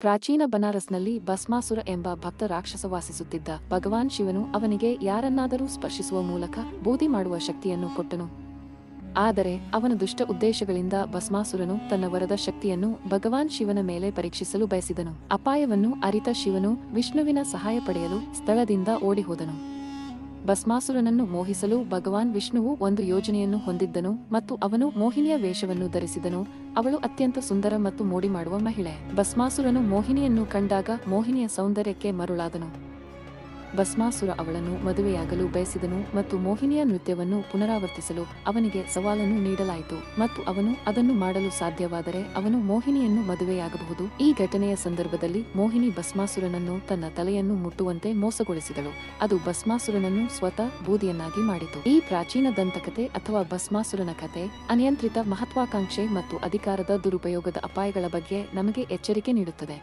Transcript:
ಪ್ರಾಚೀನ ಬನಾರಸ್ನಲ್ಲಿ ಭಸ್ಮಾಸುರ ಎಂಬ ಭಕ್ತ ರಾಕ್ಷಸ ವಾಸಿಸುತ್ತಿದ್ದ. ಭಗವಾನ್ ಶಿವನು ಅವನಿಗೆ ಯಾರನ್ನಾದರೂ ಸ್ಪರ್ಶಿಸುವ ಮೂಲಕ ಬೂದಿ ಮಾಡುವ ಶಕ್ತಿಯನ್ನು ಕೊಟ್ಟನು. ಆದರೆ ಅವನ ದುಷ್ಟ ಉದ್ದೇಶಗಳಿಂದ ಭಸ್ಮಾಸುರನು ತನ್ನ ವರದ ಶಕ್ತಿಯನ್ನು ಭಗವಾನ್ ಶಿವನ ಮೇಲೆ ಪರೀಕ್ಷಿಸಲು ಬಯಸಿದನು. ಅಪಾಯವನ್ನು ಅರಿತ ಶಿವನು ವಿಷ್ಣುವಿನ ಸಹಾಯ ಪಡೆಯಲು ಸ್ಥಳದಿಂದ ಓಡಿಹೋದನು. ಭಸ್ಮಾಸುರನನ್ನು ಮೋಹಿಸಲು ಭಗವಾನ್ ವಿಷ್ಣುವು ಒಂದು ಯೋಜನೆಯನ್ನು ಹೊಂದಿದ್ದನು ಮತ್ತು ಅವನು ಮೋಹಿನಿಯ ವೇಷವನ್ನು ಧರಿಸಿದನು. ಅವಳು ಅತ್ಯಂತ ಸುಂದರ ಮತ್ತು ಮೋಡಿ ಮಾಡುವ ಮಹಿಳೆ. ಭಸ್ಮಾಸುರನು ಮೋಹಿನಿಯನ್ನು ಕಂಡಾಗ ಮೋಹಿನಿಯ ಸೌಂದರ್ಯಕ್ಕೆ ಮರುಳಾದನು. ಭಸ್ಮಾಸುರ ಅವಳನ್ನು ಮದುವೆಯಾಗಲು ಬಯಸಿದನು ಮತ್ತು ಮೋಹಿನಿಯ ನೃತ್ಯವನ್ನು ಪುನರಾವರ್ತಿಸಲು ಅವನಿಗೆ ಸವಾಲನ್ನು ನೀಡಲಾಯಿತು ಮತ್ತು ಅವನು ಅದನ್ನು ಮಾಡಲು ಸಾಧ್ಯವಾದರೆ ಅವನು ಮೋಹಿನಿಯನ್ನು ಮದುವೆಯಾಗಬಹುದು. ಈ ಘಟನೆಯ ಸಂದರ್ಭದಲ್ಲಿ ಮೋಹಿನಿ ಭಸ್ಮಾಸುರನನ್ನು ತನ್ನ ತಲೆಯನ್ನು ಮುಟ್ಟುವಂತೆ ಮೋಸಗೊಳಿಸಿದಳು. ಅದು ಭಸ್ಮಾಸುರನನ್ನು ಸ್ವತಃ ಬೂದಿಯನ್ನಾಗಿ ಮಾಡಿತು. ಈ ಪ್ರಾಚೀನ ದಂತಕಥೆ ಅಥವಾ ಭಸ್ಮಾಸುರನ ಕಥೆ ಅನಿಯಂತ್ರಿತ ಮಹತ್ವಾಕಾಂಕ್ಷೆ ಮತ್ತು ಅಧಿಕಾರದ ದುರುಪಯೋಗದ ಅಪಾಯಗಳ ಬಗ್ಗೆ ನಮಗೆ ಎಚ್ಚರಿಕೆ ನೀಡುತ್ತದೆ.